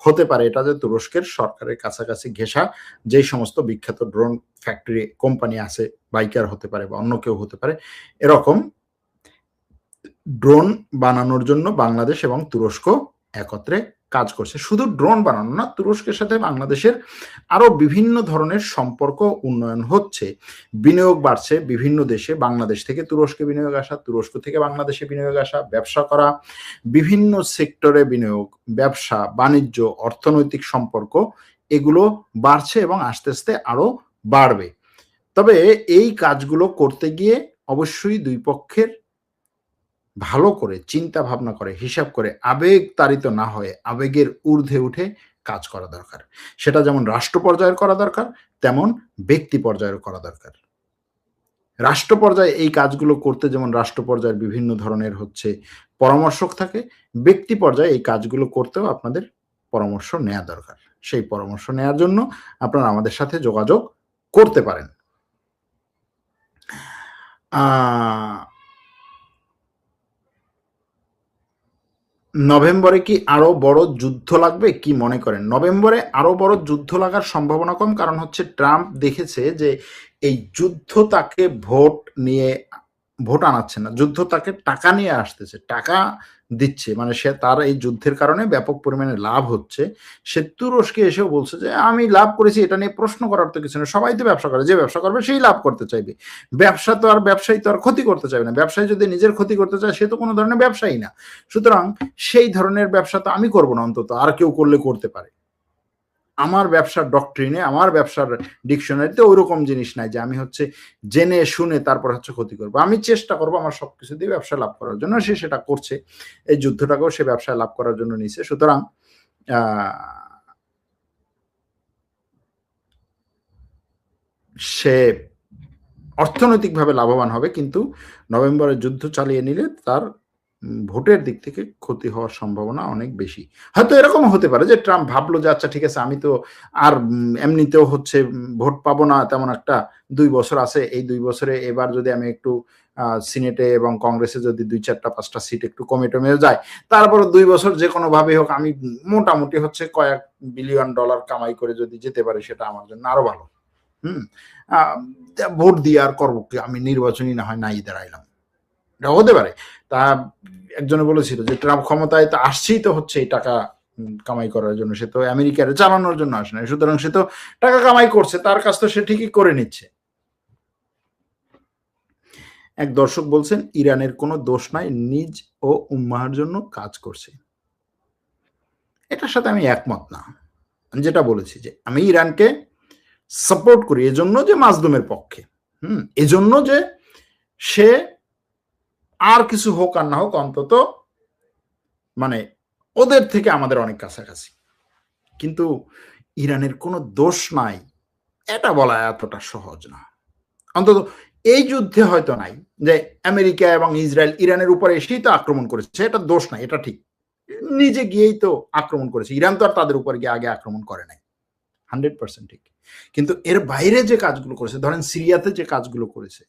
হতে পারে এটা যে তুরস্কের সরকারের কাছাকাছি ঘেঁষা যেই সমস্ত বিখ্যাত ড্রোন ফ্যাক্টরি কোম্পানি আছে, বাইকার হতে পারে বা অন্য কেউ হতে পারে, এরকম ড্রোন বানানোর জন্য বাংলাদেশ এবং তুরস্ক একত্রে কাজ করছে। শুধু ড্রোন বানানো না, তুরস্কের সাথে বাংলাদেশের আরো বিভিন্ন ধরনের সম্পর্ক উন্নয়ন হচ্ছে, বিনিয়োগ বাড়ছে বিভিন্ন দেশে, বাংলাদেশ থেকে তুরস্কে বিনিয়োগ আসা, তুরস্ক থেকে বাংলাদেশে বিনিয়োগ আসা, ব্যবসা করা, বিভিন্ন সেক্টরে বিনিয়োগ, ব্যবসা বাণিজ্য, অর্থনৈতিক সম্পর্ক, এগুলো বাড়ছে এবং আস্তে আস্তে আরো বাড়বে। তবে এই কাজগুলো করতে গিয়ে অবশ্যই দুই পক্ষের ভালো করে চিন্তা ভাবনা করে, হিসাব করে, আবেগ তাড়িত না হয়ে আবেগের ঊর্ধ্বে উঠে কাজ করা দরকার। সেটা যেমন রাষ্ট্র পর্যায়ের করা দরকার, তেমন ব্যক্তি পর্যায়ের করা দরকার। রাষ্ট্র পর্যায়ে এই কাজগুলো করতে যেমন রাষ্ট্র পর্যায়ের বিভিন্ন ধরনের হচ্ছে পরামর্শক থাকে, ব্যক্তি পর্যায়ে এই কাজগুলো করতেও আপনাদের পরামর্শ নেওয়া দরকার। সেই পরামর্শ নেওয়ার জন্য আপনারা আমাদের সাথে যোগাযোগ করতে পারেন। নভেম্বরে কি আরো বড় যুদ্ধ লাগবে কি মনে করেন? নভেম্বরে আরো বড় যুদ্ধ লাগার সম্ভাবনা কম, কারণ হচ্ছে ট্রাম্প দেখেছে যে এই যুদ্ধ তাকে ভোট আনাচ্ছে না, যুদ্ধ তাকে টাকা নিয়ে আসতেছে, টাকা দিচ্ছে, মানে সে তার এই যুদ্ধের কারণে ব্যাপক পরিমাণে লাভ হচ্ছে। সে তুরস্কে এসেও বলছে যে আমি লাভ করেছি, এটা নিয়ে প্রশ্ন করার তো কিছু না, সবাই তো ব্যবসা করে, যে ব্যবসা করবে সেই লাভ করতে চাইবে। ব্যবসায়ী তো আর ক্ষতি করতে চাইবে না, ব্যবসায়ী যদি নিজের ক্ষতি করতে চায় সে তো কোনো ধরনের ব্যবসায়ী না। সুতরাং সেই ধরনের ব্যবসা তো আমি করবো না, অন্তত আর কেউ করলে করতে পারে। আমার ব্যবসার ডক্ট্রিনে, আমার ব্যবসার ডিকশনারিতে ওইরকম জিনিস নাই যে আমি হচ্ছে জেনে শুনে তারপর হচ্ছে ক্ষতি করবো। আমি চেষ্টা করবো আমার সবকিছু দিয়ে ব্যবসা লাভ করার জন্য, সে সেটা করছে, এই যুদ্ধটাকেও সে ব্যবসায় লাভ করার জন্য নিছে। সুতরাং সে অর্থনৈতিকভাবে লাভবান হবে, কিন্তু নভেম্বরে যুদ্ধ চালিয়ে নিলে তার ভোটের দিক থেকে ক্ষতি হওয়ার সম্ভাবনা অনেক বেশি। হয়তো এরকম হতে পারে যে ট্রাম্প ভাবলো যে আচ্ছা ঠিক আছে, আমি তো আর এমনিতেও হচ্ছে ভোট পাবো না তেমন একটা, 2 বছর আছে, এই 2 বছরে এবার যদি আমি একটু সিনেটে এবং কংগ্রেসে যদি 2-4-5টা সিট একটু কমে টমে যায়, তারপর 2 বছর যে কোনো ভাবে হোক আমি মোটামুটি হচ্ছে কয়েক বিলিয়ন ডলার কামাই করে যদি যেতে পারি, সেটা আমার জন্য আরো ভালো। ভোট দিয়ে আর করবো কি, আমি নির্বাচনী না হয় নাই দাঁড়াইলাম, এটা হতে পারে। তা একজনে বলেছিল যে ট্রাম্প ক্ষমতায় তো আসছেই তো হচ্ছে এই টাকা কামাই করার জন্য, সে তো আমেরিকার চালানোর জন্য আসে না, সুতরাং সে তো টাকা কামাই করছে, তার কাজ তো সে ঠিকই করে নিচ্ছে। এক দর্শক বলছেন ইরানের কোনো দোষ নাই, নিজ ও উম্মাহর জন্য কাজ করছে। এটার সাথে আমি একমত না। আমি যেটা বলেছি যে আমি ইরানকে সাপোর্ট করি এজন্য যে মাজলুমের পক্ষে, এজন্য যে সে আর কিছু হোক আর না হোক অন্তত মানে ওদের থেকে আমাদের অনেক কাছাকাছি। কিন্তু ইরানের কোনো দোষ নাই এটা বলা এতটা সহজ না। অন্তত এই যুদ্ধে হয়তো নাই যে আমেরিকা এবং ইসরায়েল ইরানের উপরে এসেই তো আক্রমণ করেছে, এটা দোষ নাই, এটা ঠিক, নিজে গিয়েই তো আক্রমণ করেছে। ইরান তো আর তাদের উপর গিয়ে আগে আক্রমণ করে নাই, 100% ঠিক। কিন্তু এর বাইরে যে কাজগুলো করেছে, ধরেন সিরিয়াতে যে কাজগুলো করেছে,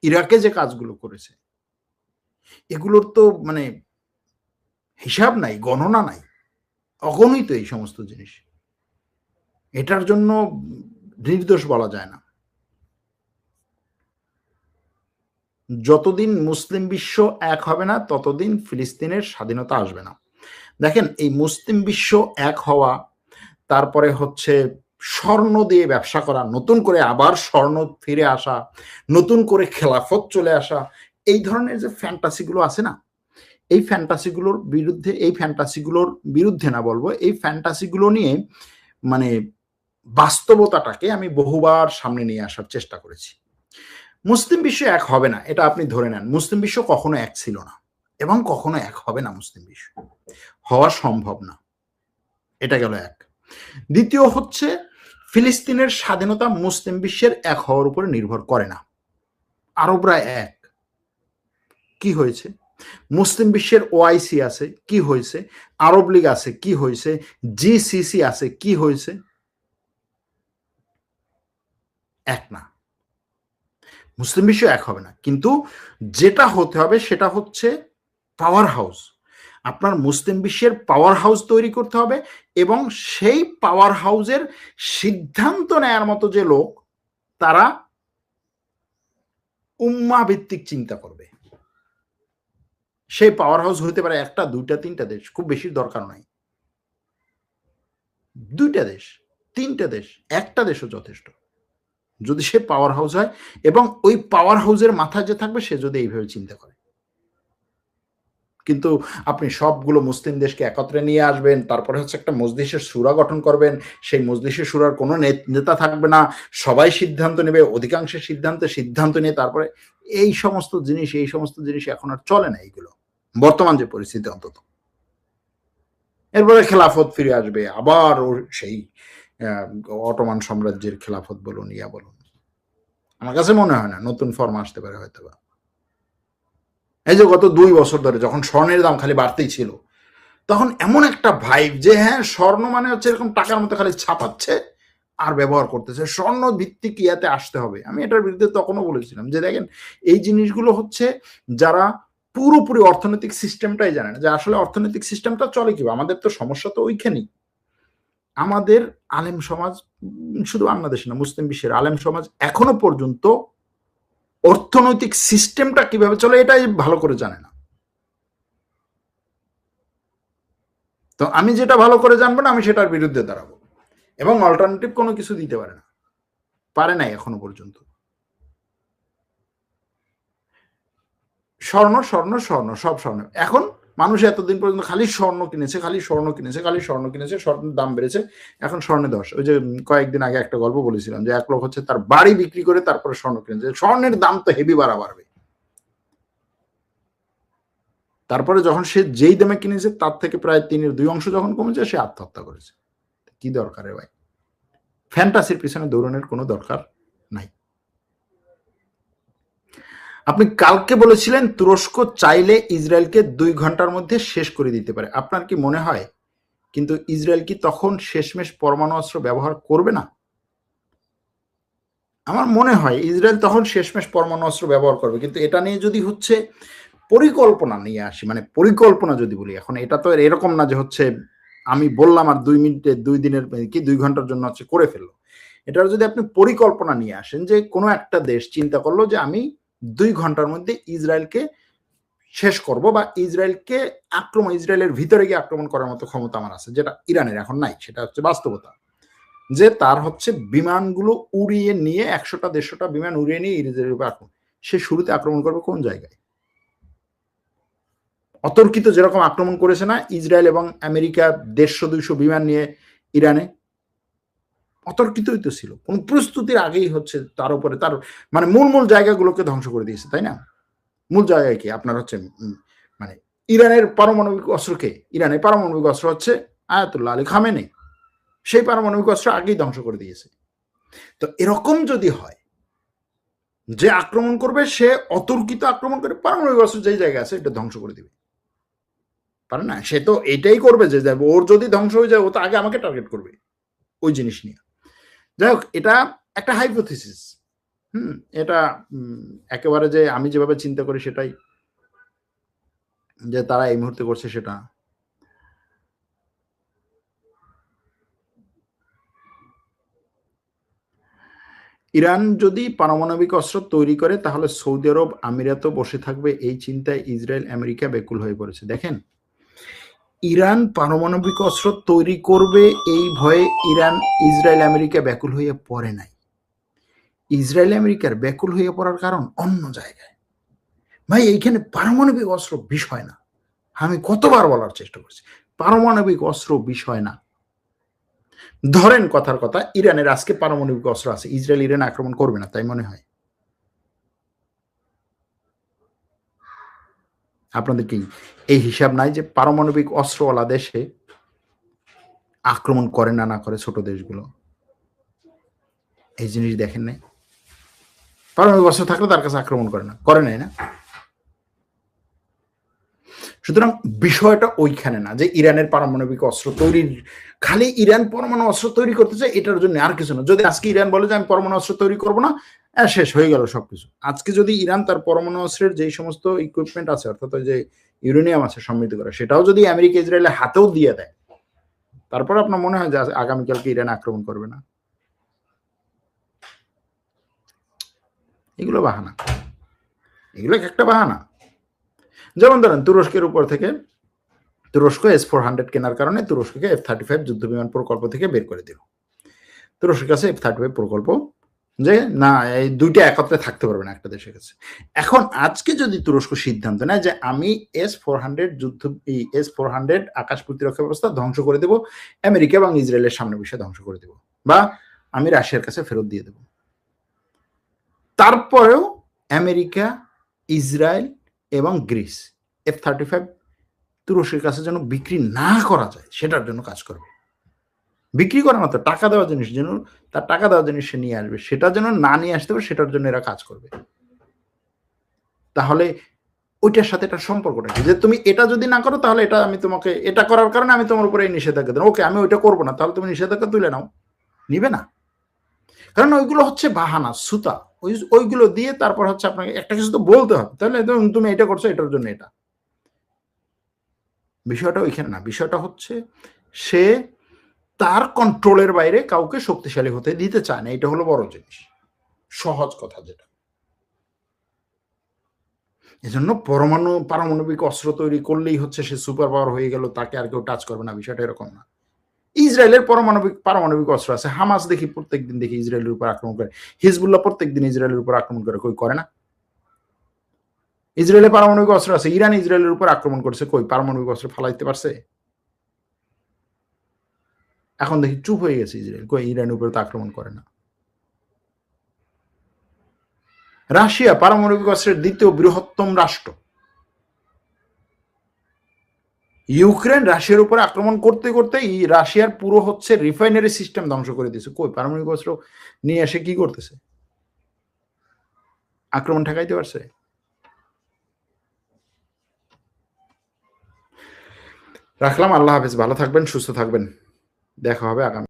ইরাকে যে কাজগুলো করেছে, এগুলোর তো মানে হিসাব নাই, গণনা নাই, অগণিত এই সমস্ত জিনিস। এটার জন্য নির্দোষ বলা যায় না। যতদিন মুসলিম বিশ্ব এক হবে না ততদিন ফিলিস্তিনের স্বাধীনতা আসবে না। দেখেন, এই মুসলিম বিশ্ব এক হওয়া, তারপরে হচ্ছে স্বর্ণ দিয়ে ব্যবসা করা, নতুন করে আবার স্বর্ণ ফিরে আসা, নতুন করে খেলাফত চলে আসা, এই ধরনের যে ফ্যান্টাসিগুলো আছে না, এই ফ্যান্টাসিগুলোর বিরুদ্ধে না বলবো, এই ফ্যান্টাসিগুলো নিয়ে মানে বাস্তবতাটাকে আমি বহুবার সামনে নিয়ে আসার চেষ্টা করেছি। মুসলিম বিশ্ব এক হবে না, এটা আপনি ধরে নেন। মুসলিম বিশ্ব কখনো এক ছিল না এবং কখনো এক হবে না। মুসলিম বিশ্ব হওয়া সম্ভব না, এটা গেল এক। দ্বিতীয় হচ্ছে, ফিলিস্তিনের স্বাধীনতা মুসলিম বিশ্বের এক হওয়ার উপরে নির্ভর করে না। আরবরা এক, কি হয়েছে? মুসলিম বিশ্বের ওআইসি আছে, কি হয়েছে? আরব লীগ আছে, কি হয়েছে? জিসিসি আছে, কি হয়েছে? এক না। মুসলিম বিশ্ব এক হবে না, কিন্তু যেটা হতে হবে সেটা হচ্ছে পাওয়ার হাউস। আপনার মুসলিম বিশ্বের পাওয়ার হাউস তৈরি করতে হবে এবং সেই পাওয়ার হাউসের সিদ্ধান্ত নেয়ার মতো যে লোক, তারা উম্মাহ ভিত্তিক চিন্তা করবে। সেই পাওয়ার হাউস হইতে পারে একটা, দুইটা, তিনটা দেশ, খুব বেশি দরকার নাই। দুইটা দেশ, তিনটা দেশ, একটা দেশও যথেষ্ট, যদি সে পাওয়ার হাউস হয় এবং ওই পাওয়ার হাউসের মাথায় যে থাকবে সে যদি এইভাবে চিন্তা করে। কিন্তু আপনি সবগুলো মুসলিম দেশকে একত্রে নিয়ে আসবেন, তারপরে হচ্ছে একটা মজলিসের শুরা গঠন করবেন, সেই মজলিসের শুরার কোনো নেতা থাকবে না, সবাই সিদ্ধান্ত নেবে, অধিকাংশের সিদ্ধান্ত নিয়ে তারপরে এই সমস্ত জিনিস এখন আর চলে না। এইগুলো বর্তমান যে পরিস্থিতি, অন্তত এরপরে খেলাফত ফিরে আসবে, আবার সেই অটোমান সাম্রাজ্যের খেলাফত বলুন, ইয়া বলুন। আমার কাছে মনে হয় না নতুন ফর্ম আসতে পারে হয়তো বা। এই যে গত 2 বছর ধরে যখন স্বর্ণের দাম খালি বাড়তেই ছিল, তখন এমন একটা ভাইব যে হ্যাঁ, স্বর্ণ মানে হচ্ছে এরকম টাকার মতো খালি ছাপাচ্ছে আর ব্যবহার করতেছে, স্বর্ণ ভিত্তিক ইয়াতে আসতে হবে। আমি এটার বিরুদ্ধে তখনও বলেছিলাম যে দেখেন, এই জিনিসগুলো হচ্ছে যারা পুরোপুরি অর্থনৈতিক সিস্টেমটাই জানে না, যে আসলে অর্থনৈতিক সিস্টেমটা চলে কিভাবে। আমাদের তো সমস্যা তো ওইখানেই। আমাদের আলেম সমাজ, শুধু বাংলাদেশে না, মুসলিম বিশ্বের আলেম সমাজ এখনো পর্যন্ত অর্থনৈতিক সিস্টেমটা কিভাবে চলে এটাই ভালো করে জানে না। তো আমি যেটা ভালো করে জানবো না, আমি সেটার বিরুদ্ধে দাঁড়াবো এবং অল্টারনেটিভ কোনো কিছু দিতে পারে না, পারে নাই এখনো পর্যন্ত। স্বর্ণ স্বর্ণ স্বর্ণ, সব স্বর্ণ। এখন মানুষ এতদিন পর্যন্ত খালি স্বর্ণ কিনেছে, স্বর্ণের দাম বেড়েছে, এখন স্বর্ণে দশ। ওই যে কয়েকদিন আগে একটা গল্প বলেছিলাম যে এক লোক হচ্ছে তার বাড়ি বিক্রি করে তারপরে স্বর্ণ কিনেছে, স্বর্ণের দাম তো হেভি বাড়বে। তারপরে যখন সে যেই দামে কিনেছে তার থেকে প্রায় 3/2 যখন কমেছে, সে আত্মহত্যা করেছে। কি দরকারে ভাই? ফ্যান্টাসির পিছনে দৌড়ানোর কোনো দরকার নাই। আপনি কালকে বলেছিলেন তুরস্ক চাইলে ইসরায়েলকে 2 ঘন্টার মধ্যে শেষ করে দিতে পারে। আপনার কি মনে হয় কিন্তু ইসরায়েল কি তখন শেষমেশ পরমাণু অস্ত্র ব্যবহার করবে না? আমার মনে হয় ইসরায়েল তখন শেষমেশ পরমাণু অস্ত্র ব্যবহার করবে, কিন্তু এটা নিয়ে যদি হচ্ছে পরিকল্পনা নিয়ে আসি, মানে পরিকল্পনা যদি বলি, এখন এটা তো এরকম না যে হচ্ছে আমি বললাম আর 2 মিনিটে 2 দিনের কি 2 ঘন্টার জন্য হচ্ছে করে ফেললো। এটার যদি আপনি পরিকল্পনা নিয়ে আসেন যে কোনো একটা দেশ চিন্তা করলো যে আমি 2 ঘন্টার মধ্যে ইসরায়েলকে শেষ করব, বা ইসরায়েলের ভিতরে গিয়ে আক্রমণ করার মতো ক্ষমতা আমার আছে, যেটা ইরানের এখন নাই, সেটা হচ্ছে বাস্তবতা। যে তার হচ্ছে বিমানগুলো উড়িয়ে নিয়ে 100টা-150টা বিমান উড়িয়ে নিয়ে ইসরায়েলের উপর আক্রমণ, সে শুরুতে আক্রমণ করবে কোন জায়গায়? অতর্কিত যেরকম আক্রমণ করেছে না ইসরায়েল এবং আমেরিকা 150-200 বিমান নিয়ে ইরানে, অতর্কিতই তো ছিল, কোন প্রস্তুতির আগেই হচ্ছে তার উপরে তার মানে মূল জায়গাগুলোকে ধ্বংস করে দিয়েছে, তাই না? মূল জায়গায় কি আপনার হচ্ছে মানে ইরানের পারমাণবিক অস্ত্রকে, ইরানের পারমাণবিক অস্ত্র হচ্ছে আয়াতুল্লাহ আলী খামেনি, সেই পারমাণবিক অস্ত্র আগেই ধ্বংস করে দিয়েছে। তো এরকম যদি হয় যে আক্রমণ করবে সে অতর্কিত আক্রমণ করে পারমাণবিক অস্ত্র যেই জায়গায় আছে এটা ধ্বংস করে দিবে, পারে না? সে তো এটাই করবে যে ওর যদি ধ্বংস হয়ে যায় ও তো আগে আমাকে টার্গেট করবে ওই জিনিস নিয়ে। যাই হোক, এটা একটা হাইপোথিসিস। এটা একেবারে যে আমি যেভাবে চিন্তা করি সেটাই যে তারা এই মুহূর্তে করছে সেটা। ইরান যদি পারমাণবিক অস্ত্র তৈরি করে তাহলে সৌদি আরব আমিরাতও বসে থাকবে, এই চিন্তায় ইসরায়েল আমেরিকা বেকুল হয়ে পড়েছে। দেখেন, ইরান পারমাণবিক অস্ত্র তৈরি করবে এই ভয়ে ইসরায়েল আমেরিকা ব্যাকুল হয়ে পড়ে নাই। ইসরায়েল আমেরিকার ব্যাকুল হয়ে পড়ার কারণ অন্য জায়গায়। ভাই, এইখানে পারমাণবিক অস্ত্র বিষয় না। আমি কতবার বলার চেষ্টা করছি, পারমাণবিক অস্ত্র বিষয় না। ধরেন কথার কথা ইরানের আজকে পারমাণবিক অস্ত্র আছে, ইসরায়েল ইরান আক্রমণ করবে না তাই মনে হয়? আপনাদের কি এই হিসাব নাই যে পারমাণবিক অস্ত্রওয়ালা দেশে আক্রমণ করে না করে ছোট দেশগুলো? এই জিনিস দেখেন নাই? পারমাণবিক অস্ত্র থাকলে তার কাছে আক্রমণ করে নাই না? সুতরাং বিষয়টা ওইখানে না যে ইরানের পারমাণবিক অস্ত্র তৈরির, খালি ইরান পরমাণু অস্ত্র তৈরি করতে চায় এটার জন্য, আর কিছু না। যদি আজকে ইরান বলে যে আমি পরমাণু অস্ত্র তৈরি করবো না, শেষ হয়ে গেল সবকিছু। আজকে যদি ইরান তার পরমাণু অস্ত্রের যেই সমস্ত ইকুইপমেন্ট আছে, অর্থাৎ ওই যে ইউরেনিয়াম আছে সমৃদ্ধ করা, সেটাও যদি আমেরিকা ইসরায়েলের হাতেও দিয়ে দেয়, তারপর আপনার মনে হয় যে আগামীকালকে ইরান আক্রমণ করবে না? এগুলো বাহানা, এগুলো একটা বাহানা। যেমন ধরেন তুরস্কের উপর থেকে, তুরস্ক S-400 কেনার কারণে তুরস্ককে F-35 যুদ্ধ বিমান প্রকল্প থেকে বের করে দিল। তুরস্কের কাছে F-35 প্রকল্প যে না, এই দুইটা একত্রে থাকতে পারবে না একটা দেশের কাছে। এখন আজকে যদি তুরস্ক সিদ্ধান্ত নেয় যে আমি S-400 আকাশ প্রতিরক্ষা ব্যবস্থা ধ্বংস করে দেব, আমেরিকা এবং ইসরায়েলের সামনে বসে ধ্বংস করে দেব, বা আমি রাশিয়ার কাছে ফেরত দিয়ে দেব, তারপরেও আমেরিকা, ইসরায়েল এবং গ্রিস F-35 তুরস্কের কাছে যেন বিক্রি না করা যায় সেটার জন্য কাজ করবে। বিক্রি করা না তো, টাকা দেওয়া জিনিস যেন, তার টাকা দেওয়া জিনিস সে নিয়ে আসবে, সেটা যেন না নিয়ে আসতে পারে সেটার জন্য এরা কাজ করবে। তাহলে ওইটার সাথে এটার সম্পর্কটা কি? যে তুমি এটা যদি না করো তাহলে এটা আমি তোমাকে, এটা করার কারণে আমি তোমার উপরে এই নিষেধাজ্ঞা দিলাম, ওকে আমি ওইটা করবো না, তাহলে তুমি নিষেধাজ্ঞা তুলে নাও। নিবে না, কারণ ওইগুলো হচ্ছে বাহানা, সুতা। ওইগুলো দিয়ে তারপর হচ্ছে আপনাকে একটা কিছু তো বলতে হবে, তাহলে তুমি এটা করছো এটার জন্য এটা। বিষয়টা ওইখানে না, বিষয়টা হচ্ছে সে তার কন্ট্রোলের বাইরে কাউকে শক্তিশালী হতে দিতে চায় না। এটা হলো বড় জিনিস, সহজ কথা যেটা। এজন্য পারমাণবিক অস্ত্র তৈরি করলেই হচ্ছে সে সুপার পাওয়ার হয়ে গেল, তাকে আর কেউ টাচ করবে না, বিষয়টা এরকম না। ইসরায়েলের পারমাণবিক অস্ত্র আছে, হামাস দেখি প্রত্যেকদিন দেখি ইসরায়েলের উপর আক্রমণ করে, হিজবুল্লাহ প্রত্যেকদিন ইসরায়েলের উপর আক্রমণ করে, কই করে না? ইসরায়েলের পারমাণবিক অস্ত্র আছে, ইরান ইসরায়েলের উপর আক্রমণ করছে, কই পারমাণবিক অস্ত্র ফালাইতে পারছে? এখন দেখি চুপ হয়ে গেছে ইসরায়েল, কই ইরানের উপরে তো আক্রমণ করে না। রাশিয়া পারমাণবিক অস্ত্রের দ্বিতীয় বৃহত্তম রাষ্ট্র, ইউক্রেন রাশিয়ার উপরে আক্রমণ করতে করতে রাশিয়ার পুরো হচ্ছে রিফাইনারি সিস্টেম ধ্বংস করে দিয়েছে, কই পারমাণবিক অস্ত্র নিয়ে এসে কি করতেছে? আক্রমণ ঠেকাইতে পারছে? রাখলাম, আল্লাহ হাফেজ, ভালো থাকবেন, সুস্থ থাকবেন, দেখা হবে আগামী।